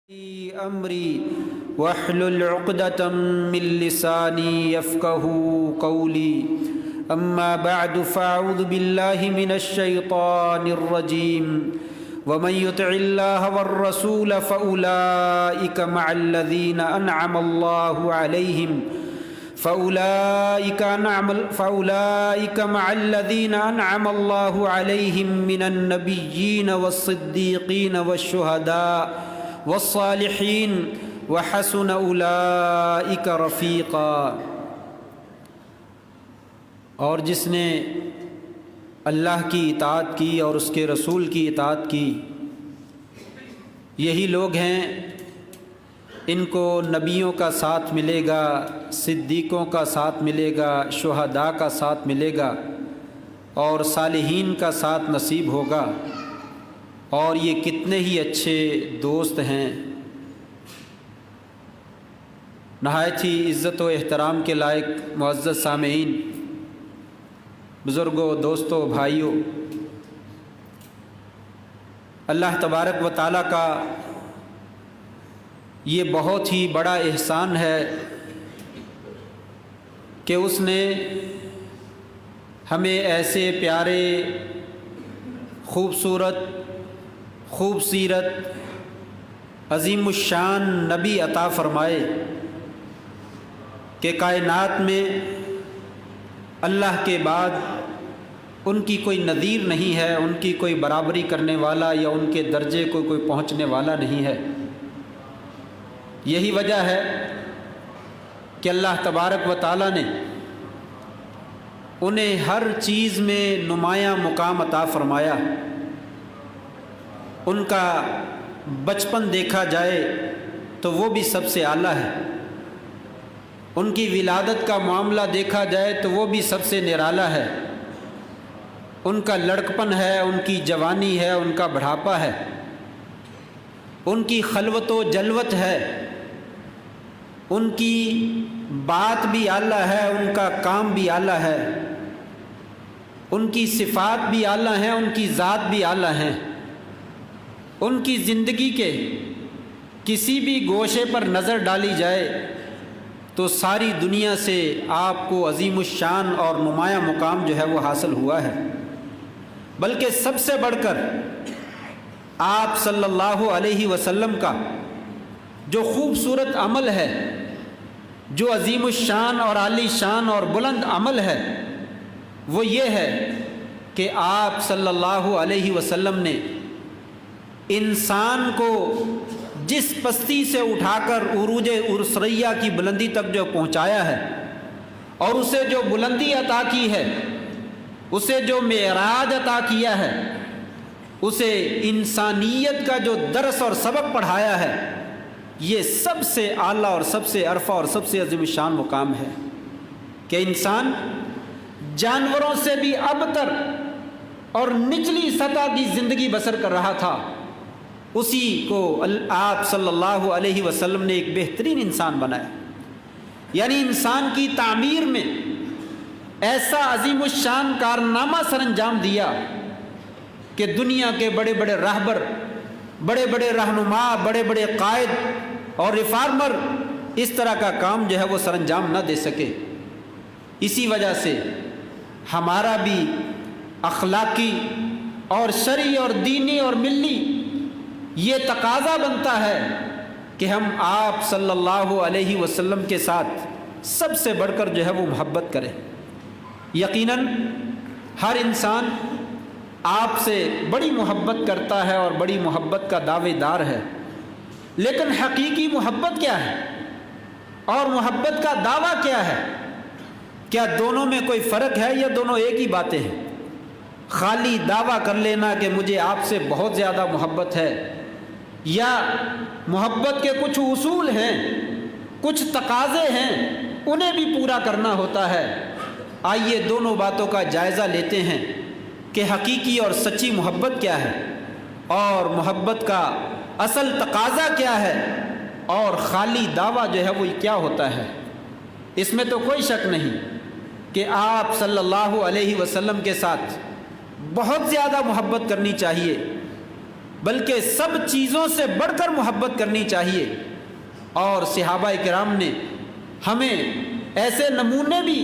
أمري واحلل عقدة من لساني يفقهوا قولي أما بعد فأعوذ بالله من الشيطان الرجيم ومن يطع الله والرسول فأولئك مع الذين أنعم الله عليهم فأولئك مع الذين أنعم الله عليهم من النبيين والصديقين والشهداء والصالحین وحسن اولئک رفیقا۔ اور جس نے اللہ کی اطاعت کی اور اس کے رسول کی اطاعت کی، یہی لوگ ہیں، ان کو نبیوں کا ساتھ ملے گا، صدیقوں کا ساتھ ملے گا، شہداء کا ساتھ ملے گا اور صالحین کا ساتھ نصیب ہوگا۔ اور یہ کتنے ہی اچھے دوست ہیں۔ نہایت ہی عزت و احترام کے لائق معزز سامعین، بزرگوں، دوستوں، بھائیوں، اللہ تبارک و تعالیٰ کا یہ بہت ہی بڑا احسان ہے کہ اس نے ہمیں ایسے پیارے، خوبصورت، خوب سیرت، عظیم الشان نبی عطا فرمائے کہ کائنات میں اللہ کے بعد ان کی کوئی نظیر نہیں ہے، ان کی کوئی برابری کرنے والا یا ان کے درجے کو کوئی پہنچنے والا نہیں ہے۔ یہی وجہ ہے کہ اللہ تبارک و تعالیٰ نے انہیں ہر چیز میں نمایاں مقام عطا فرمایا۔ ان کا بچپن دیکھا جائے تو وہ بھی سب سے اعلیٰ ہے، ان کی ولادت کا معاملہ دیکھا جائے تو وہ بھی سب سے نرالا ہے، ان کا لڑکپن ہے، ان کی جوانی ہے، ان کا بڑھاپا ہے، ان کی خلوت و جلوت ہے، ان کی بات بھی اعلیٰ ہے، ان کا کام بھی اعلیٰ ہے، ان کی صفات بھی اعلیٰ ہیں، ان کی ذات بھی اعلیٰ ہیں۔ ان کی زندگی کے کسی بھی گوشے پر نظر ڈالی جائے تو ساری دنیا سے آپ کو عظیم الشان اور نمایاں مقام جو ہے وہ حاصل ہوا ہے۔ بلکہ سب سے بڑھ کر آپ صلی اللہ علیہ وسلم کا جو خوبصورت عمل ہے، جو عظیم الشان اور عالی شان اور بلند عمل ہے، وہ یہ ہے کہ آپ صلی اللہ علیہ وسلم نے انسان کو جس پستی سے اٹھا کر عروج ثریہ کی بلندی تک جو پہنچایا ہے اور اسے جو بلندی عطا کی ہے، اسے جو معراج عطا کیا ہے، اسے انسانیت کا جو درس اور سبق پڑھایا ہے، یہ سب سے اعلیٰ اور سب سے عرفہ اور سب سے عظیم شان مقام ہے کہ انسان جانوروں سے بھی ابتر اور نچلی سطح کی زندگی بسر کر رہا تھا، اسی کو آپ صلی اللہ علیہ وسلم نے ایک بہترین انسان بنایا۔ یعنی انسان کی تعمیر میں ایسا عظیم الشان کارنامہ سر انجام دیا کہ دنیا کے بڑے بڑے راہبر، بڑے بڑے رہنما، بڑے بڑے قائد اور ریفارمر اس طرح کا کام جو ہے وہ سر انجام نہ دے سکے۔ اسی وجہ سے ہمارا بھی اخلاقی اور شرعی اور دینی اور ملی یہ تقاضا بنتا ہے کہ ہم آپ صلی اللہ علیہ وسلم کے ساتھ سب سے بڑھ کر جو ہے وہ محبت کریں۔ یقیناً ہر انسان آپ سے بڑی محبت کرتا ہے اور بڑی محبت کا دعوے دار ہے، لیکن حقیقی محبت کیا ہے اور محبت کا دعویٰ کیا ہے؟ کیا دونوں میں کوئی فرق ہے یا دونوں ایک ہی باتیں ہیں؟ خالی دعویٰ کر لینا کہ مجھے آپ سے بہت زیادہ محبت ہے، یا محبت کے کچھ اصول ہیں، کچھ تقاضے ہیں، انہیں بھی پورا کرنا ہوتا ہے۔ آئیے دونوں باتوں کا جائزہ لیتے ہیں کہ حقیقی اور سچی محبت کیا ہے اور محبت کا اصل تقاضا کیا ہے اور خالی دعویٰ جو ہے وہ کیا ہوتا ہے۔ اس میں تو کوئی شک نہیں کہ آپ صلی اللہ علیہ وسلم کے ساتھ بہت زیادہ محبت کرنی چاہیے، بلکہ سب چیزوں سے بڑھ کر محبت کرنی چاہیے۔ اور صحابہ کرام نے ہمیں ایسے نمونے بھی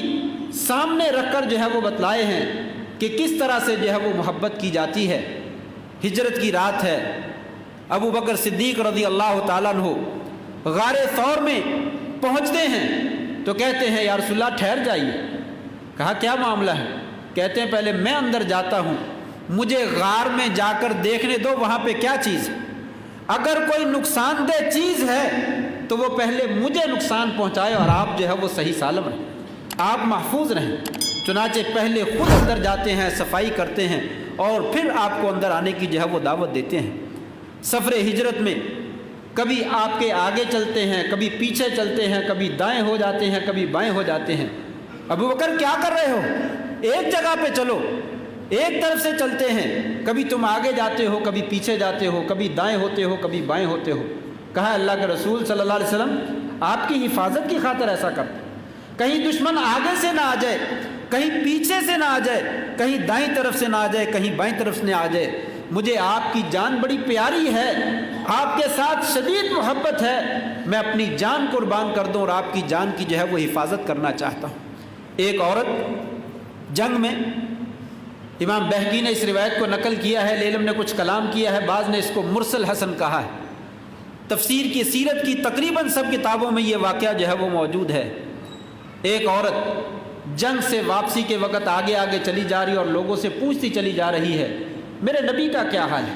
سامنے رکھ کر جو ہے وہ بتلائے ہیں کہ کس طرح سے جو ہے وہ محبت کی جاتی ہے۔ ہجرت کی رات ہے، ابو بکر صدیق رضی اللہ تعالیٰ عنہ غار ثور میں پہنچتے ہیں تو کہتے ہیں یا رسول اللہ ٹھہر جائیے۔ کہا کیا معاملہ ہے؟ کہتے ہیں پہلے میں اندر جاتا ہوں، مجھے غار میں جا کر دیکھنے دو وہاں پہ کیا چیز ہے، اگر کوئی نقصان دہ چیز ہے تو وہ پہلے مجھے نقصان پہنچائے اور آپ جو ہے وہ صحیح سالم رہیں، آپ محفوظ رہیں۔ چنانچہ پہلے خود اندر جاتے ہیں، صفائی کرتے ہیں اور پھر آپ کو اندر آنے کی جو ہے وہ دعوت دیتے ہیں۔ سفر ہجرت میں کبھی آپ کے آگے چلتے ہیں، کبھی پیچھے چلتے ہیں، کبھی دائیں ہو جاتے ہیں، کبھی بائیں ہو جاتے ہیں۔ ابو بکر کیا کر رہے ہو؟ ایک جگہ پہ چلو، ایک طرف سے چلتے ہیں، کبھی تم آگے جاتے ہو، کبھی پیچھے جاتے ہو، کبھی دائیں ہوتے ہو، کبھی بائیں ہوتے ہو۔ کہا اللہ کے رسول صلی اللہ علیہ وسلم آپ کی حفاظت کی خاطر ایسا کرتے، کہیں دشمن آگے سے نہ آ جائے، کہیں پیچھے سے نہ آ جائے، کہیں دائیں طرف سے نہ آ جائے، کہیں بائیں طرف سے نہ آ جائے۔ مجھے آپ کی جان بڑی پیاری ہے، آپ کے ساتھ شدید محبت ہے، میں اپنی جان قربان کر دوں اور آپ کی جان کی جو ہے وہ حفاظت کرنا چاہتا ہوں۔ ایک عورت جنگ میں، امام بہقی نے اس روایت کو نقل کیا ہے، لیلم نے کچھ کلام کیا ہے، بعض نے اس کو مرسل حسن کہا ہے۔ تفسیر کی سیرت کی تقریباً سب کتابوں میں یہ واقعہ جو ہے وہ موجود ہے۔ ایک عورت جنگ سے واپسی کے وقت آگے آگے چلی جا رہی اور لوگوں سے پوچھتی چلی جا رہی ہے میرے نبی کا کیا حال ہے؟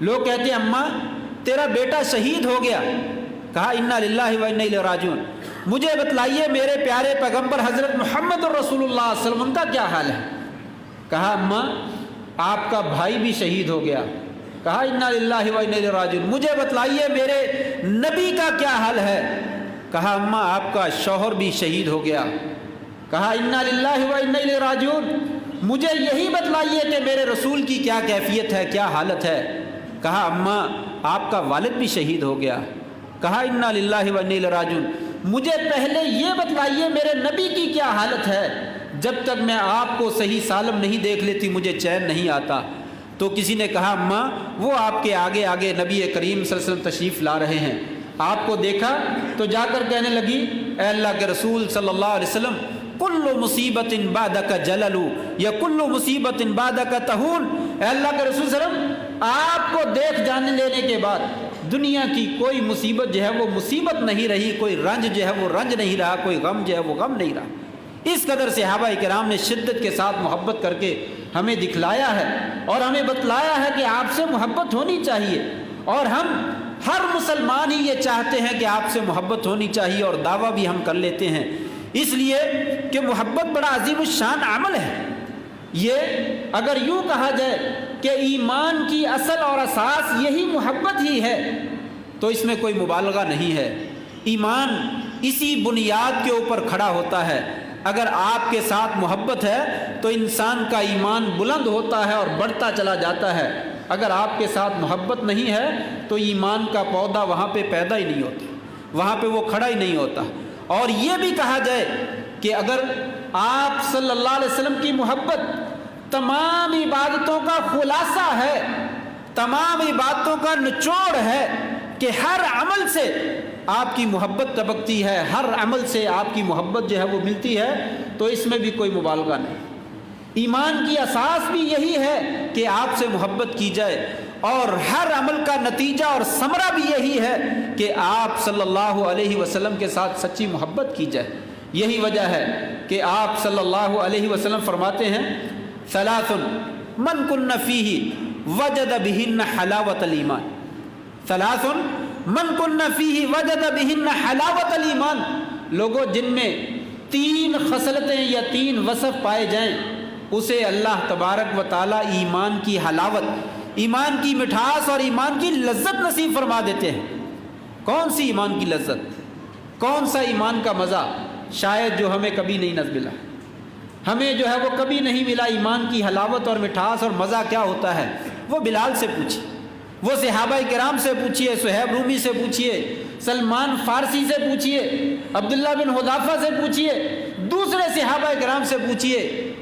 لوگ کہتے ہیں اماں تیرا بیٹا شہید ہو گیا۔ کہا انا للہ و انا الیہ راجعون، مجھے بتلائیے میرے پیارے پیغمبر حضرت محمد رسول اللہ صلی اللہ علیہ وسلم ان کا کیا حال ہے؟ کہا اماں آپ کا بھائی بھی شہید ہو گیا۔ کہا انا للہ و انا الیہ راجعون، مجھے بتلائیے میرے نبی کا کیا حال ہے؟ کہا اماں آپ کا شوہر بھی شہید ہو گیا۔ کہا انا للہ و انا الیہ راجعون، مجھے یہی بتلائیے کہ میرے رسول کی کیا کیفیت ہے، کیا حالت ہے؟ کہا اماں آپ کا والد بھی شہید ہو گیا۔ کہا انا للہ و انا الیہ راجعون، مجھے پہلے یہ بتلائیے میرے نبی کی کیا حالت ہے، جب تک میں آپ کو صحیح سالم نہیں دیکھ لیتی مجھے چین نہیں آتا۔ تو کسی نے کہا اماں وہ آپ کے آگے آگے نبی کریم صلی اللہ علیہ وسلم تشریف لا رہے ہیں، آپ کو دیکھا تو جا کر کہنے لگی اے اللہ کے رسول صلی اللہ علیہ وسلم کل مصیبت بعدک جلل یا کل مصیبت بعدک تہون، اے اللہ کے رسول صلی اللہ علیہ وسلم آپ کو دیکھ جانے لینے کے بعد دنیا کی کوئی مصیبت جو ہے وہ مصیبت نہیں رہی، کوئی رنج جو ہے وہ رنج نہیں رہا، کوئی غم جو ہے وہ غم نہیں رہا۔ اس قدر صحابہ کرام نے شدت کے ساتھ محبت کر کے ہمیں دکھلایا ہے اور ہمیں بتلایا ہے کہ آپ سے محبت ہونی چاہیے، اور ہم ہر مسلمان ہی یہ چاہتے ہیں کہ آپ سے محبت ہونی چاہیے، اور دعویٰ بھی ہم کر لیتے ہیں اس لیے کہ محبت بڑا عظیم الشان عمل ہے۔ یہ اگر یوں کہا جائے کہ ایمان کی اصل اور اساس یہی محبت ہی ہے تو اس میں کوئی مبالغہ نہیں ہے۔ ایمان اسی بنیاد کے اوپر کھڑا ہوتا ہے۔ اگر آپ کے ساتھ محبت ہے تو انسان کا ایمان بلند ہوتا ہے اور بڑھتا چلا جاتا ہے، اگر آپ کے ساتھ محبت نہیں ہے تو ایمان کا پودا وہاں پہ پیدا ہی نہیں ہوتا، وہاں پہ وہ کھڑا ہی نہیں ہوتا۔ اور یہ بھی کہا جائے کہ اگر آپ صلی اللہ علیہ وسلم کی محبت تمام عبادتوں کا خلاصہ ہے، تمام عبادتوں کا نچوڑ ہے کہ ہر عمل سے آپ کی محبت ٹپکتی ہے، ہر عمل سے آپ کی محبت جو ہے وہ ملتی ہے، تو اس میں بھی کوئی مبالغہ نہیں۔ ایمان کی اساس بھی یہی ہے کہ آپ سے محبت کی جائے، اور ہر عمل کا نتیجہ اور ثمرہ بھی یہی ہے کہ آپ صلی اللہ علیہ وسلم کے ساتھ سچی محبت کی جائے۔ یہی وجہ ہے کہ آپ صلی اللہ علیہ وسلم فرماتے ہیں ثلاث من کن فیہ وجد بہن حلاوت الایمان، ثلاث من کن فیہ وجد بہن حلاوت الایمان، لوگوں جن میں تین خصلتیں یا تین وصف پائے جائیں اسے اللہ تبارک و تعالی ایمان کی حلاوت، ایمان کی مٹھاس اور ایمان کی لذت نصیب فرما دیتے ہیں۔ کون سی ایمان کی لذت، کون سا ایمان کا مزہ، شاید جو ہمیں کبھی نہیں ملا، ہمیں جو ہے وہ کبھی نہیں ملا۔ ایمان کی حلاوت اور مٹھاس اور مزہ کیا ہوتا ہے وہ بلال سے پوچھیے، وہ صحابہ کرام سے پوچھیے، صہیب رومی سے پوچھیے، سلمان فارسی سے پوچھیے، عبداللہ بن حذافہ سے پوچھیے، دوسرے صحابہ کرام سے پوچھیے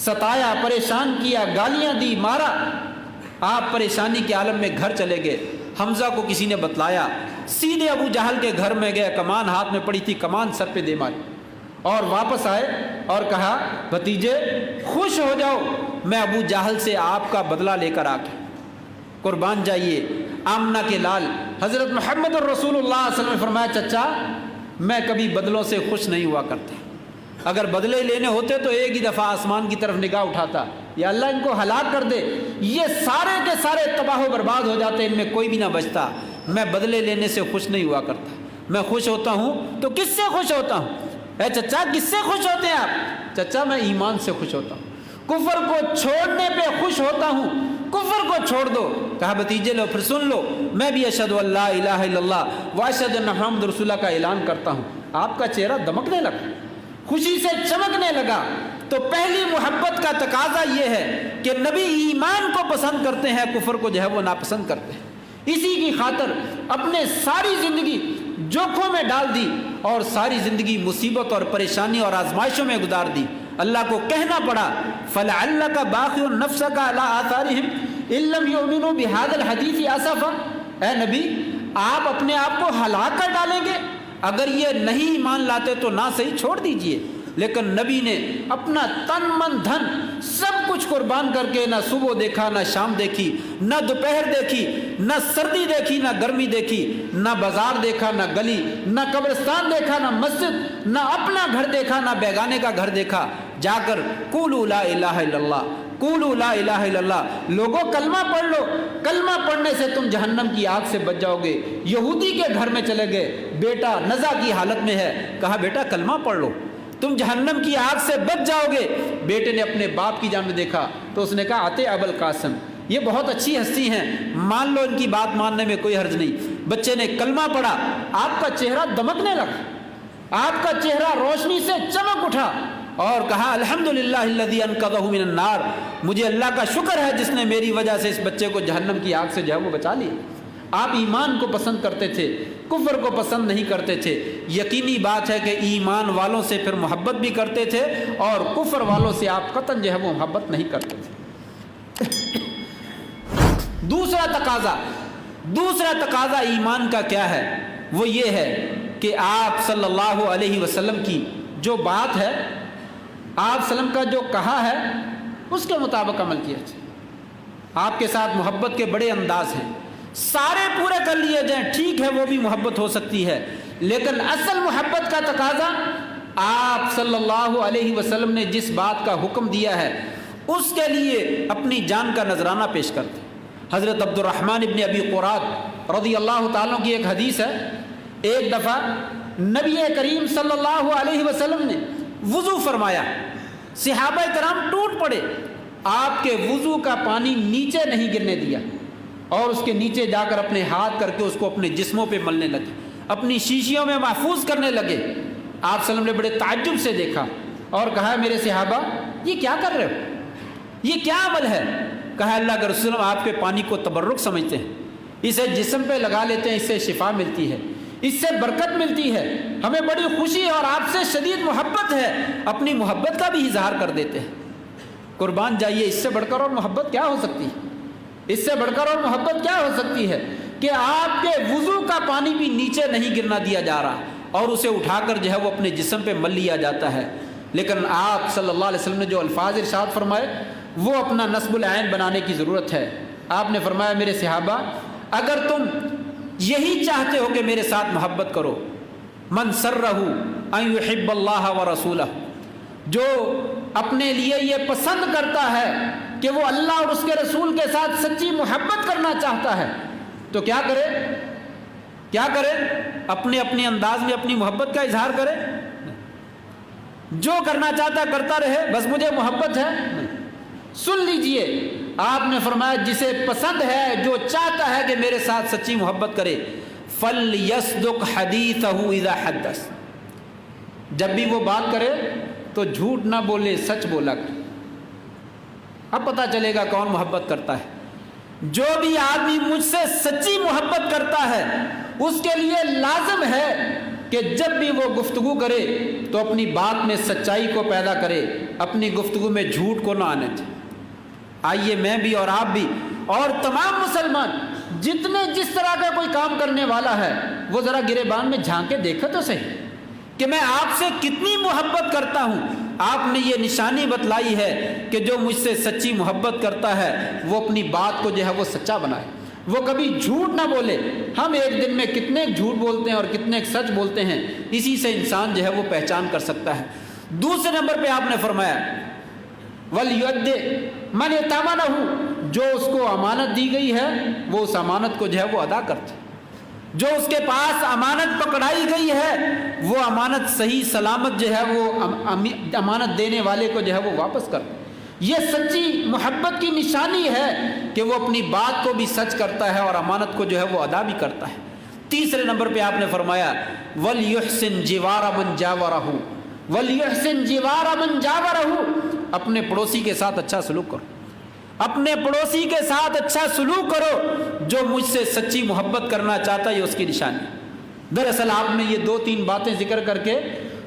ستایا، پریشان کیا، گالیاں دی، مارا۔ آپ پریشانی کے عالم میں گھر چلے گئے۔ حمزہ کو کسی نے بتلایا، سیدھے ابو جہل کے گھر میں گئے، کمان ہاتھ میں پڑی تھی، کمان سر پہ دے ماری، اور واپس آئے اور کہا بھتیجے خوش ہو جاؤ، میں ابو جہل سے آپ کا بدلہ لے کر آ گیا۔ قربان جائیے آمنہ کے لال حضرت محمد رسول اللہ صلی اللہ علیہ وسلم نے فرمایا چچا میں کبھی بدلوں سے خوش نہیں ہوا کرتا، اگر بدلے لینے ہوتے تو ایک ہی دفعہ آسمان کی طرف نگاہ اٹھاتا، یا اللہ ان کو ہلاک کر دے، یہ سارے کے سارے تباہ و برباد ہو جاتے، ان میں کوئی بھی نہ بچتا۔ میں بدلے لینے سے خوش نہیں ہوا کرتا، میں خوش ہوتا ہوں تو کس سے خوش ہوتا ہوں؟ اے چچا کس سے خوش ہوتے ہیں آپ؟ چچا میں ایمان سے خوش ہوتا ہوں، کفر کو چھوڑنے پہ خوش ہوتا ہوں، کفر کو چھوڑ دو۔ کہا بھتیجے لو پھر سن لو، میں بھی اشہد ان لا الہ الا اللہ و اشہد ان محمد رسول اللہ کا اعلان کرتا ہوں۔ آپ کا چہرہ دمکنے لگا، خوشی سے چمکنے لگا۔ تو پہلی محبت کا تقاضا یہ ہے کہ نبی ایمان کو پسند کرتے ہیں، کفر کو جو ہے وہ ناپسند کرتے ہیں۔ اسی کی خاطر اپنے ساری زندگی جوکھوں میں ڈال دی اور ساری زندگی مصیبت اور پریشانی اور آزمائشوں میں گزار دی۔ اللہ کو کہنا پڑا فَلَعَلَّكَ بَاخِعٌ نَفْسَكَ عَلَىٰ آثَارِهِمْ إِن لَّمْ يُؤْمِنُوا بِهَٰذَا الْحَدِيثِ آسَفًا۔ اے نبی آپ اپنے آپ کو ہلاک کر ڈالیں گے، اگر یہ نہیں ایمان لاتے تو نہ صحیح چھوڑ دیجئے۔ لیکن نبی نے اپنا تن من دھن سب کچھ قربان کر کے نہ صبح دیکھا، نہ شام دیکھی، نہ دوپہر دیکھی، نہ سردی دیکھی، نہ گرمی دیکھی، نہ بازار دیکھا، نہ گلی، نہ قبرستان دیکھا، نہ مسجد، نہ اپنا گھر دیکھا، نہ بیگانے کا گھر دیکھا۔ جا کر قولوا لا الہ الا اللہ، قولوا لا الہ الا اللہ، لوگوں کلمہ پڑھ لو، کلمہ پڑھنے سے تم جہنم کی آگ سے بچ جاؤ گے۔ یہودی کے گھر میں چلے گئے، بیٹا نزع کی حالت میں ہے، کہا بیٹا کلمہ پڑھ لو تم جہنم کی آگ سے بچ جاؤ گے۔ بیٹے نے اپنے باپ کی جانب دیکھا تو اس نے کہا آتے ابو القاسم، یہ بہت اچھی ہستی ہیں، مان لو ان کی بات ماننے میں کوئی حرج نہیں۔ بچے نے کلمہ پڑھا، آپ کا چہرہ دمکنے لگا، آپ کا چہرہ روشنی سے چمک اٹھا اور کہا الحمدللہ الذی انقذہ من النار، مجھے اللہ کا شکر ہے جس نے میری وجہ سے اس بچے کو جہنم کی آگ سے جو ہے وہ بچا لیا۔ آپ ایمان کو پسند کرتے تھے، کفر کو پسند نہیں کرتے تھے۔ یقینی بات ہے کہ ایمان والوں سے پھر محبت بھی کرتے تھے اور کفر والوں سے آپ قطعاً جو ہے وہ محبت نہیں کرتے تھے۔ دوسرا تقاضا ایمان کا کیا ہے؟ وہ یہ ہے کہ آپ صلی اللہ علیہ وسلم کی جو بات ہے، آپ صلی اللہ علیہ وسلم کا جو کہا ہے اس کے مطابق عمل کیا جائے۔ آپ کے ساتھ محبت کے بڑے انداز ہیں، سارے پورے کر لیے جائیں ٹھیک ہے، وہ بھی محبت ہو سکتی ہے، لیکن اصل محبت کا تقاضا آپ صلی اللہ علیہ وسلم نے جس بات کا حکم دیا ہے اس کے لیے اپنی جان کا نذرانہ پیش کرتے۔ حضرت عبد الرحمن ابن ابی قرات رضی اللہ تعالیٰ کی ایک حدیث ہے، ایک دفعہ نبی کریم صلی اللہ علیہ وسلم نے وضو فرمایا، صحابہ کرام ٹوٹ پڑے، آپ کے وضو کا پانی نیچے نہیں گرنے دیا اور اس کے نیچے جا کر اپنے ہاتھ کر کے اس کو اپنے جسموں پہ ملنے لگے، اپنی شیشیوں میں محفوظ کرنے لگے۔ آپ صلی اللہ علیہ وسلم نے بڑے تعجب سے دیکھا اور کہا میرے صحابہ یہ کیا کر رہے ہو، یہ کیا عمل ہے؟ کہا اللہ کے رسول آپ کے پانی کو تبرک سمجھتے ہیں، اسے جسم پہ لگا لیتے ہیں، اس سے شفا ملتی ہے، اس سے برکت ملتی ہے، ہمیں بڑی خوشی اور آپ سے شدید محبت ہے، اپنی محبت کا بھی اظہار کر دیتے ہیں۔ قربان جائیے اس سے بڑھ کر اور محبت کیا ہو سکتی ہے؟ اس سے بڑھ کر اور محبت کیا ہو سکتی ہے کہ آپ کے وضو کا پانی بھی نیچے نہیں گرنا دیا جا رہا اور اسے اٹھا کر جو ہے وہ اپنے جسم پہ مل لیا جاتا ہے۔ لیکن آپ صلی اللہ علیہ وسلم نے جو الفاظ ارشاد فرمائے وہ اپنا نصب العین بنانے کی ضرورت ہے۔ آپ نے فرمایا میرے صحابہ اگر تم یہی چاہتے ہو کہ میرے ساتھ محبت کرو، من سرہ ان یحب اللہ ورسولہ، جو اپنے لیے یہ پسند کرتا ہے کہ وہ اللہ اور اس کے رسول کے ساتھ سچی محبت کرنا چاہتا ہے تو کیا کرے؟ اپنے انداز میں اپنی محبت کا اظہار کرے، جو کرنا چاہتا کرتا رہے، بس مجھے محبت ہے۔ سن لیجئے آپ نے فرمایا جسے پسند ہے، جو چاہتا ہے کہ میرے ساتھ سچی محبت کرے، فَلْيَصْدُقْ حَدِيثَهُ إِذَا حَدَّثَ، جب بھی وہ بات کرے تو جھوٹ نہ بولے، سچ بولا کرے۔ اب پتہ چلے گا کون محبت کرتا ہے۔ جو بھی آدمی مجھ سے سچی محبت کرتا ہے اس کے لیے لازم ہے کہ جب بھی وہ گفتگو کرے تو اپنی بات میں سچائی کو پیدا کرے، اپنی گفتگو میں جھوٹ کو نہ آنے دیں۔ آئیے میں بھی اور آپ بھی اور تمام مسلمان جتنے جس طرح کا کوئی کام کرنے والا ہے وہ ذرا گریبان میں جھانک کے دیکھا تو صحیح کہ میں آپ سے کتنی محبت کرتا ہوں۔ آپ نے یہ نشانی بتلائی ہے کہ جو مجھ سے سچی محبت کرتا ہے وہ اپنی بات کو جو ہے وہ سچا بنائے، وہ کبھی جھوٹ نہ بولے۔ ہم ایک دن میں کتنے جھوٹ بولتے ہیں اور کتنے سچ بولتے ہیں، اسی سے انسان جو ہے وہ پہچان کر سکتا ہے۔ دوسرے نمبر پہ آپ نے فرمایا وَلْيُؤَدِّ مَنِ ائْتَمَنَهُ، جو اس کو امانت دی گئی ہے وہ اس امانت کو جو ہے وہ ادا کرتے، جو اس کے پاس امانت پکڑائی گئی ہے وہ امانت صحیح سلامت جو ہے وہ امانت دینے والے کو جو ہے وہ واپس کر۔ یہ سچی محبت کی نشانی ہے کہ وہ اپنی بات کو بھی سچ کرتا ہے اور امانت کو جو ہے وہ ادا بھی کرتا ہے۔ تیسرے نمبر پہ آپ نے فرمایا وَلْيُحْسِنْ جِوَارَ مَنْ جَاوَرَهُ، وَلْيُحْسِنْ جِوَارَ مَنْ جَاوَرَهُ، اپنے پڑوسی کے ساتھ اچھا سلوک کرو، اپنے پڑوسی کے ساتھ اچھا سلوک کرو۔ جو مجھ سے سچی محبت کرنا چاہتا ہے یہ اس کی نشانی۔ دراصل آپ نے یہ 2-3 باتیں ذکر کر کے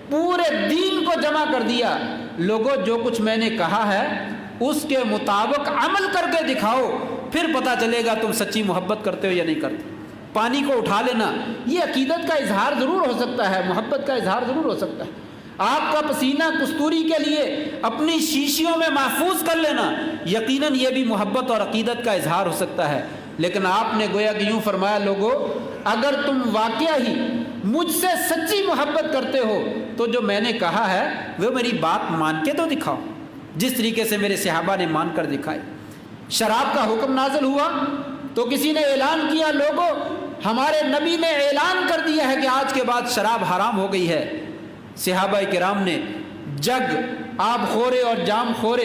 پورے دین کو جمع کر دیا۔ لوگوں جو کچھ میں نے کہا ہے اس کے مطابق عمل کر کے دکھاؤ، پھر پتہ چلے گا تم سچی محبت کرتے ہو یا نہیں کرتے۔ پانی کو اٹھا لینا یہ عقیدت کا اظہار ضرور ہو سکتا ہے، محبت کا اظہار ضرور ہو سکتا ہے۔ آپ کا پسینہ کستوری کے لیے اپنی شیشیوں میں محفوظ کر لینا یقیناً یہ بھی محبت اور عقیدت کا اظہار ہو سکتا ہے۔ لیکن آپ نے گویا کہ یوں فرمایا لوگوں اگر تم واقعہ ہی مجھ سے سچی محبت کرتے ہو تو جو میں نے کہا ہے وہ میری بات مان کے تو دکھاؤ، جس طریقے سے میرے صحابہ نے مان کر دکھائے۔ شراب کا حکم نازل ہوا تو کسی نے اعلان کیا لوگوں ہمارے نبی نے اعلان کر دیا ہے کہ آج کے بعد شراب حرام ہو گئی ہے۔ صحابہ کرام نے جگ آب خورے اور جام خورے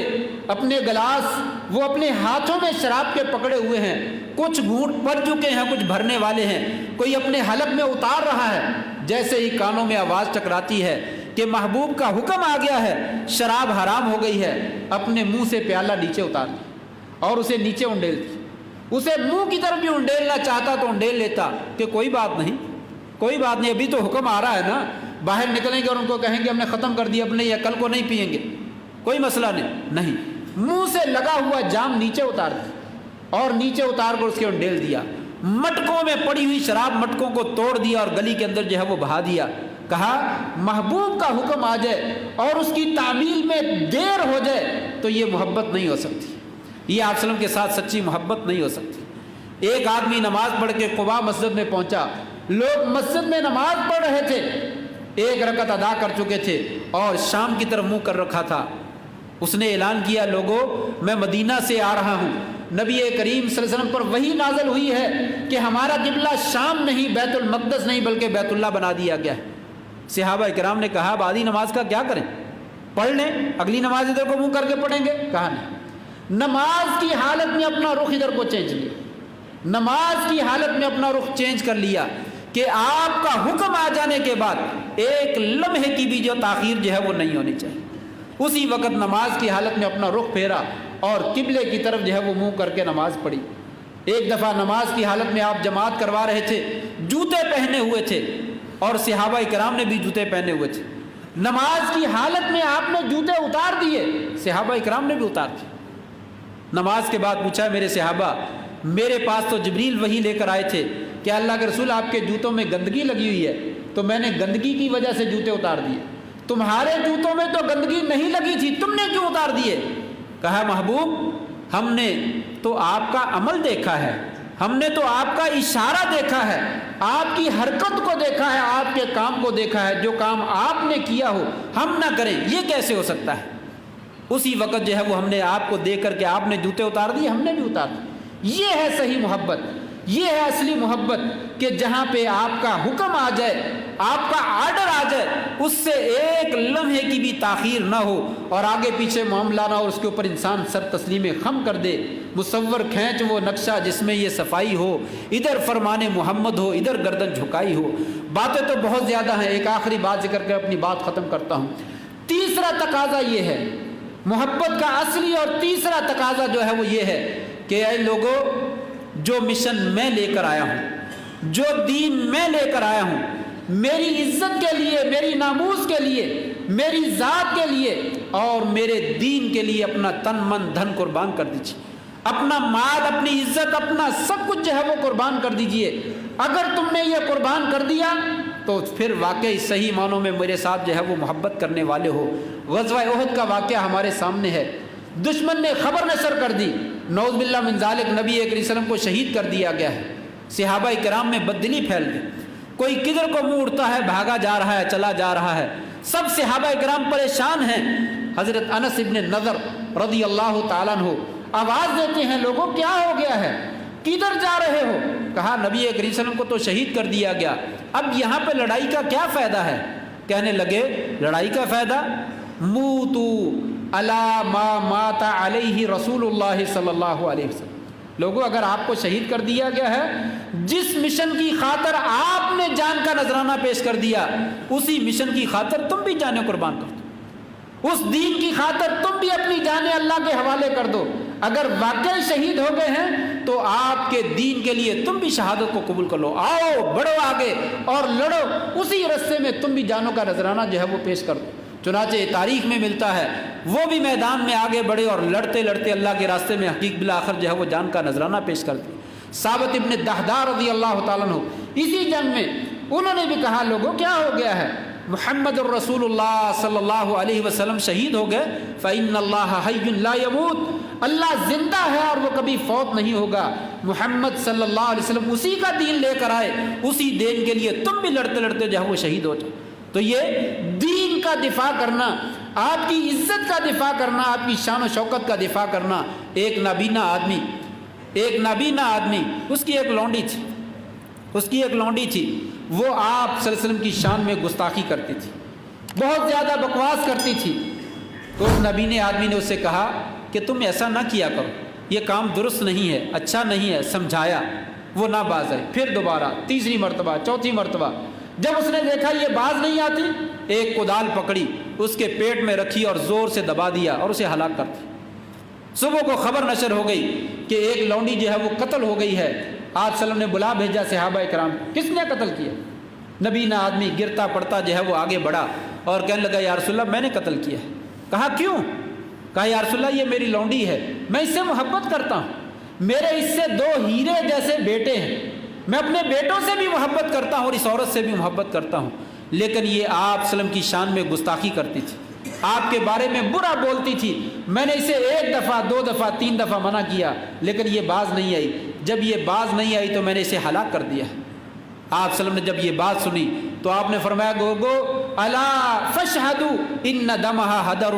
اپنے گلاس وہ اپنے ہاتھوں میں شراب کے پکڑے ہوئے ہیں، کچھ گھونٹ پڑ چکے ہیں، کچھ بھرنے والے ہیں، کوئی اپنے حلق میں اتار رہا ہے۔ جیسے ہی کانوں میں آواز ٹکراتی ہے کہ محبوب کا حکم آ گیا ہے، شراب حرام ہو گئی ہے، اپنے منہ سے پیالہ نیچے اتار دیا اور اسے نیچے انڈیل دیا۔ اسے منہ کی طرف بھی انڈیلنا چاہتا تو انڈیل لیتا کہ کوئی بات نہیں، کوئی بات نہیں، ابھی تو حکم آ رہا ہے نا، باہر نکلیں گے اور ان کو کہیں گے ہم نے ختم کر دیا، اب نہیں، یا کل کو نہیں پئیں گے، کوئی مسئلہ نہیں۔ منہ سے لگا ہوا جام نیچے اتار دیا اور نیچے اتار کر اس کے انڈیل دیا۔ مٹکوں میں پڑی ہوئی شراب مٹکوں کو توڑ دیا اور گلی کے اندر جو ہے وہ بہا دیا۔ کہا محبوب کا حکم آ جائے اور اس کی تعمیل میں دیر ہو جائے تو یہ محبت نہیں ہو سکتی، یہ آپ وسلم کے ساتھ سچی محبت نہیں ہو سکتی۔ ایک آدمی نماز پڑھ کے قباء مسجد میں پہنچا، لوگ مسجد میں نماز پڑھ رہے تھے، ایک رکعت ادا کر چکے تھے اور شام کی طرف منہ کر رکھا تھا۔ اس نے اعلان کیا لوگوں میں مدینہ سے آ رہا ہوں، نبی کریم صلی اللہ علیہ وسلم پر وحی نازل ہوئی ہے کہ ہمارا قبلہ شام نہیں، بیت المقدس نہیں بلکہ بیت اللہ بنا دیا گیا ہے۔ صحابہ کرام نے کہا اب آدھی نماز کا کیا کریں، پڑھ لیں، اگلی نماز ادھر کو منہ کر کے پڑھیں گے؟ کہا نہیں، نماز کی حالت میں اپنا رخ ادھر کو چینج لیا، نماز کی حالت میں اپنا رخ چینج کر لیا کہ آپ کا حکم آ جانے کے بعد ایک لمحے کی بھی جو تاخیر جو ہے وہ نہیں ہونی چاہیے۔ اسی وقت نماز کی حالت میں اپنا رخ پھیرا اور قبلے کی طرف جو ہے وہ منہ کر کے نماز پڑھی۔ ایک دفعہ نماز کی حالت میں آپ جماعت کروا رہے تھے، جوتے پہنے ہوئے تھے اور صحابہ کرام نے بھی جوتے پہنے ہوئے تھے۔ نماز کی حالت میں آپ نے جوتے اتار دیے، صحابہ کرام نے بھی اتار دیے۔ نماز کے بعد پوچھا میرے صحابہ میرے پاس تو جبریل وحی لے کر آئے تھے کہ اللہ کے رسول آپ کے جوتوں میں گندگی لگی ہوئی ہے تو میں نے گندگی کی وجہ سے جوتے اتار دیے، تمہارے جوتوں میں تو گندگی نہیں لگی تھی، تم نے کیوں اتار دیے؟ کہا محبوب ہم نے تو آپ کا عمل دیکھا ہے، ہم نے تو آپ کا اشارہ دیکھا ہے، آپ کی حرکت کو دیکھا ہے، آپ کے کام کو دیکھا ہے، جو کام آپ نے کیا ہو ہم نہ کریں یہ کیسے ہو سکتا ہے؟ اسی وقت جو ہے وہ ہم نے آپ کو دیکھ کر کے آپ نے جوتے اتار دیے، ہم نے بھی اتار دیے۔ یہ ہے صحیح محبت، یہ ہے اصلی محبت کہ جہاں پہ آپ کا حکم آ جائے، آپ کا آرڈر آ جائے، اس سے ایک لمحے کی بھی تاخیر نہ ہو اور آگے پیچھے معاملہ نہ ہو، اور اس کے اوپر انسان سر تسلیم خم کر دے، مصور کھینچ وہ نقشہ جس میں یہ صفائی ہو، ادھر فرمان محمد ہو، ادھر گردن جھکائی ہو۔ باتیں تو بہت زیادہ ہیں، ایک آخری بات ذکر کر اپنی بات ختم کرتا ہوں۔ تیسرا تقاضا یہ ہے، محبت کا اصلی اور تیسرا تقاضا جو ہے وہ یہ ہے کہ اے لوگوں جو مشن میں لے کر آیا ہوں، جو دین میں لے کر آیا ہوں، میری عزت کے لیے، میری ناموس کے لیے، میری ذات کے لیے اور میرے دین کے لیے اپنا تن من دھن قربان کر دیجیے، اپنا مال، اپنی عزت، اپنا سب کچھ جو ہے وہ قربان کر دیجئے۔ اگر تم نے یہ قربان کر دیا تو پھر واقعی صحیح معنوں میں میرے ساتھ جو ہے وہ محبت کرنے والے ہو۔ غزوہ احد کا واقعہ ہمارے سامنے ہے، دشمن نے خبر نشر کر دی، نعوذ باللہ من ذالک، نبی کریم صلی اللہ علیہ وسلم کو شہید کر دیا گیا ہے۔ صحابہ کرام میں بددلی پھیل گئی، کوئی کدھر کو منہ اڑتا ہے، بھاگا جا رہا ہے، چلا جا رہا ہے، سب صحابہ کرام پریشان ہیں۔ حضرت انس ابن نضر رضی اللہ تعالیٰ عنہ آواز دیتے ہیں، لوگوں کیا ہو گیا ہے، کدھر جا رہے ہو؟ کہا نبی کریم صلی اللہ علیہ وسلم کو تو شہید کر دیا گیا، اب یہاں پہ لڑائی کا کیا فائدہ ہے؟ کہنے لگے لڑائی کا فائدہ، موتو الا ما مات علیہ رسول اللہ صلی اللہ علیہ وسلم، لوگوں اگر آپ کو شہید کر دیا گیا ہے، جس مشن کی خاطر آپ نے جان کا نذرانہ پیش کر دیا، اسی مشن کی خاطر تم بھی جانیں قربان کر دو، اس دین کی خاطر تم بھی اپنی جانیں اللہ کے حوالے کر دو۔ اگر واقعی شہید ہو گئے ہیں تو آپ کے دین کے لیے تم بھی شہادت کو قبول کر لو، آؤ بڑھو آگے اور لڑو، اسی رستے میں تم بھی جانوں کا نذرانہ جو ہے وہ پیش کر دو۔ چنانچہ تاریخ میں ملتا ہے وہ بھی میدان میں آگے بڑھے اور لڑتے لڑتے اللہ کے راستے میں حقیق بالآخر جو ہے وہ جان کا نذرانہ پیش کر دی۔ ثابت ابن دحدار رضی اللہ تعالیٰ عنہ اسی جنگ میں انہوں نے بھی کہا لوگوں کیا ہو گیا ہے، محمد الرسول اللہ صلی اللہ علیہ وسلم شہید ہو گئے، فإن اللہ حی لا یموت، اللہ زندہ ہے اور وہ کبھی فوت نہیں ہوگا، محمد صلی اللہ علیہ وسلم اسی کا دین لے کر آئے، اسی دین کے لیے تم بھی لڑتے لڑتے جو ہے وہ شہید ہو جاؤ۔ تو یہ دین کا دفاع کرنا، آپ کی عزت کا دفاع کرنا، آپ کی شان و شوکت کا دفاع کرنا۔ ایک نابینا آدمی اس کی ایک لونڈی تھی، وہ آپ صلی اللہ علیہ وسلم کی شان میں گستاخی کرتی تھی، بہت زیادہ بکواس کرتی تھی۔ تو اس نابینے آدمی نے اس سے کہا کہ تم ایسا نہ کیا کرو، یہ کام درست نہیں ہے، اچھا نہیں ہے، سمجھایا، وہ نہ باز آئی، پھر دوبارہ تیسری مرتبہ، چوتھی مرتبہ، جب اس نے دیکھا یہ باز نہیں آتی، ایک کدال پکڑی، اس کے پیٹ میں رکھی اور زور سے دبا دیا اور اسے ہلاک کر دیا۔ صبح کو خبر نشر ہو گئی کہ ایک لونڈی جو ہے وہ قتل ہو گئی ہے۔ آپ صلی اللہ علیہ وسلم نے بلا بھیجا صحابہ کرام، کس نے قتل کیا؟ نبینا آدمی گرتا پڑتا جو ہے وہ آگے بڑھا اور کہنے لگا یا رسول اللہ میں نے قتل کیا ہے۔ کہا کیوں؟ کہا یا رسول اللہ یہ میری لونڈی ہے، میں اس سے محبت کرتا ہوں، میرے اس سے دو ہیرے جیسے بیٹے ہیں، میں اپنے بیٹوں سے بھی محبت کرتا ہوں اور اس عورت سے بھی محبت کرتا ہوں، لیکن یہ آپ صلی اللہ علیہ وسلم کی شان میں گستاخی کرتی تھی، آپ کے بارے میں برا بولتی تھی، میں نے اسے ایک دفعہ، دو دفعہ، تین دفعہ منع کیا لیکن یہ باز نہیں آئی، جب یہ باز نہیں آئی تو میں نے اسے ہلاک کر دیا۔ آپ صلی اللہ علیہ وسلم نے جب یہ بات سنی تو آپ نے فرمایا گو الا فاشہدوا ان دمہا ہدر،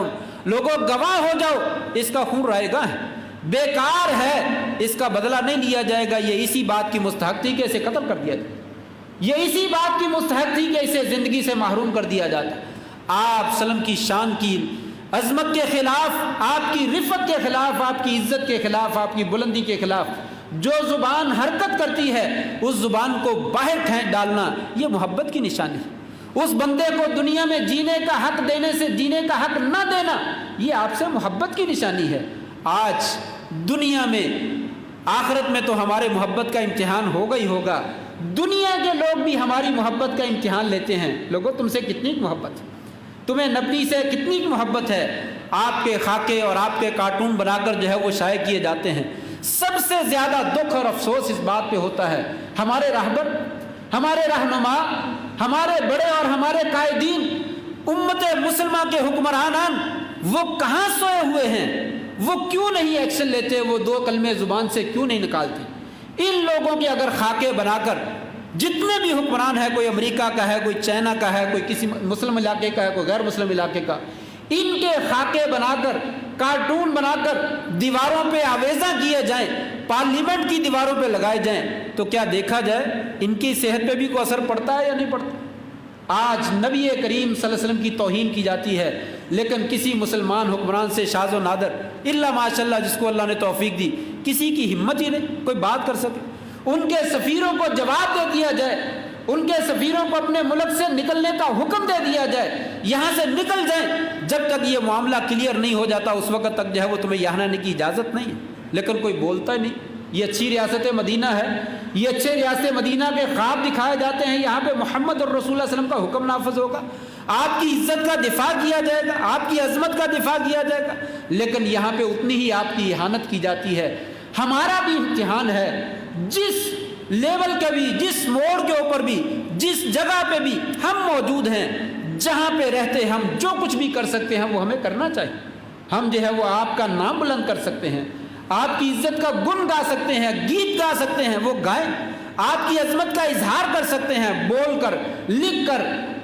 لوگوں گواہ ہو جاؤ، اس کا خون رائے گا ہے، بیکار ہے، اس کا بدلہ نہیں لیا جائے گا، یہ اسی بات کی مستحق تھی کہ اسے قتل کر دیا جائے، یہ اسی بات کی مستحق تھی کہ اسے زندگی سے محروم کر دیا جاتا۔ آپ صلی اللہ علیہ وسلم کی شان کی عظمت کے خلاف، آپ کی رفت کے خلاف، آپ کی عزت کے خلاف، آپ کی بلندی کے خلاف جو زبان حرکت کرتی ہے اس زبان کو باہر پھینک ڈالنا یہ محبت کی نشانی ہے۔ اس بندے کو دنیا میں جینے کا حق دینے سے جینے کا حق نہ دینا یہ آپ سے محبت کی نشانی ہے۔ آج دنیا میں، آخرت میں تو ہمارے محبت کا امتحان ہوگا ہی ہوگا، دنیا کے لوگ بھی ہماری محبت کا امتحان لیتے ہیں۔ لوگوں تم سے کتنی محبت ہے، تمہیں نبی سے کتنی محبت ہے، آپ کے خاکے اور آپ کے کارٹون بنا کر جو ہے وہ شائع کیے جاتے ہیں۔ سب سے زیادہ دکھ اور افسوس اس بات پہ ہوتا ہے ہمارے راہبر، ہمارے رہنما، ہمارے بڑے اور ہمارے قائدین، امت مسلمہ کے حکمرانان وہ کہاں سوئے ہوئے ہیں، وہ کیوں نہیں ایکشن لیتے، وہ دو کلمے زبان سے کیوں نہیں نکالتے؟ ان لوگوں کے اگر خاکے بنا کر جتنے بھی حکمران ہیں، کوئی امریکہ کا ہے، کوئی چائنا کا ہے، کوئی کسی مسلم علاقے کا ہے، کوئی غیر مسلم علاقے کا، ان کے خاکے بنا کر، کارٹون بنا کر دیواروں پہ آویزاں کیے جائیں، پارلیمنٹ کی دیواروں پہ لگائے جائیں تو کیا دیکھا جائے ان کی صحت پہ بھی کوئی اثر پڑتا ہے یا نہیں پڑتا؟ آج نبی کریم صلی اللہ علیہ وسلم کی توہین کی جاتی ہے لیکن کسی مسلمان حکمران سے شاذ و نادر الا ماشاء اللہ جس کو اللہ نے توفیق دی کسی کی ہمت ہی نہیں کوئی بات کر سکے۔ ان کے سفیروں کو جواب دے دیا جائے، ان کے سفیروں کو اپنے ملک سے نکلنے کا حکم دے دیا جائے، یہاں سے نکل جائیں، جب تک یہ معاملہ کلیئر نہیں ہو جاتا اس وقت تک جو ہے وہ تمہیں یہاں آنے کی اجازت نہیں ہے، لیکن کوئی بولتا ہی نہیں۔ یہ اچھی ریاست مدینہ ہے، یہ اچھے ریاست مدینہ کے خواب دکھائے جاتے ہیں، یہاں پہ محمد اور رسول اللہ علیہ وسلم کا حکم نافذ ہوگا، آپ کی عزت کا دفاع کیا جائے گا، آپ کی عظمت کا دفاع کیا جائے گا، لیکن یہاں پہ اتنی ہی آپ کی اہانت کی جاتی ہے۔ ہمارا بھی امتحان ہے، جس لیول کے بھی، جس موڑ کے اوپر بھی، جس جگہ پہ بھی ہم موجود ہیں، جہاں پہ رہتے ہم جو کچھ بھی کر سکتے ہیں وہ ہمیں کرنا چاہیے۔ ہم جو ہے وہ آپ کا نام بلند کر سکتے ہیں، آپ کی عزت کا گن گا سکتے ہیں، گیت گا سکتے ہیں، وہ گائیں۔ آپ کی عظمت کا اظہار کر سکتے ہیں، بول کر، لکھ کر،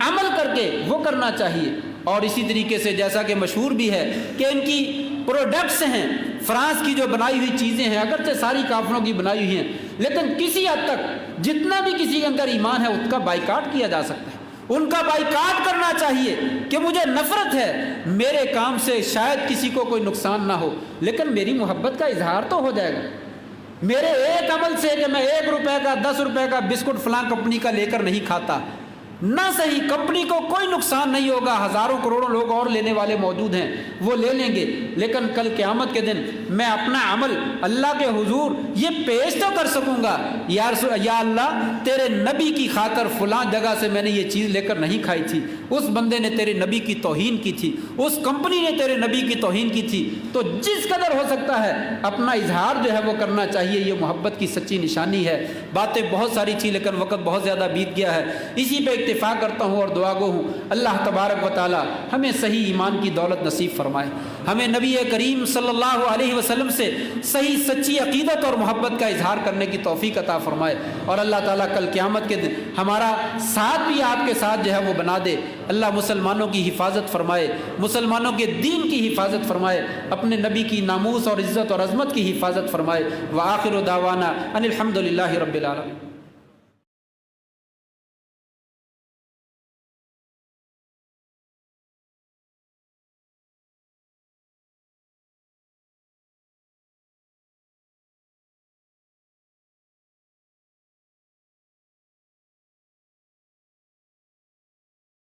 عمل کر کے، وہ کرنا چاہیے۔ اور اسی طریقے سے جیسا کہ مشہور بھی ہے کہ ان کی پروڈکٹس ہیں، فرانس کی جو بنائی ہوئی چیزیں ہیں، اگرچہ ساری کافروں کی بنائی ہوئی ہیں، لیکن کسی حد تک جتنا بھی کسی کے اندر ایمان ہے اس کا بائیکاٹ کیا جا سکتا ہے، ان کا بائیکاٹ کرنا چاہیے کہ مجھے نفرت ہے، میرے کام سے شاید کسی کو کوئی نقصان نہ ہو، لیکن میری محبت کا اظہار تو ہو جائے گا۔ میرے ایک عمل سے کہ میں 1 روپے کا 10 روپے کا بسکٹ فلاں کمپنی کا لے کر نہیں کھاتا، نہ صحیح، کمپنی کو کوئی نقصان نہیں ہوگا، ہزاروں کروڑوں لوگ اور لینے والے موجود ہیں، وہ لے لیں گے، لیکن کل قیامت کے دن میں اپنا عمل اللہ کے حضور یہ پیش تو کر سکوں گا، یا اللہ تیرے نبی کی خاطر فلاں جگہ سے میں نے یہ چیز لے کر نہیں کھائی تھی، اس بندے نے تیرے نبی کی توہین کی تھی، اس کمپنی نے تیرے نبی کی توہین کی تھی۔ تو جس قدر ہو سکتا ہے اپنا اظہار جو ہے وہ کرنا چاہیے، یہ محبت کی سچی نشانی ہے۔ باتیں بہت ساری تھی لیکن وقت بہت زیادہ بیت گیا ہے، اسی پہ اکتفا کرتا ہوں اور دعا گو ہوں اللہ تبارک و تعالی ہمیں صحیح ایمان کی دولت نصیب فرمائے، ہمیں نبی کریم صلی اللہ علیہ وسلم سے صحیح سچی عقیدت اور محبت کا اظہار کرنے کی توفیق عطا فرمائے، اور اللہ تعالیٰ کل قیامت کے دن ہمارا ساتھ بھی آپ کے ساتھ جو ہے وہ بنا دے۔ اللہ مسلمانوں کی حفاظت فرمائے، مسلمانوں کے دین کی حفاظت فرمائے، اپنے نبی کی ناموس اور عزت اور عظمت کی حفاظت فرمائے۔ وآخر دعوانا ان الحمد للہ رب العالمین۔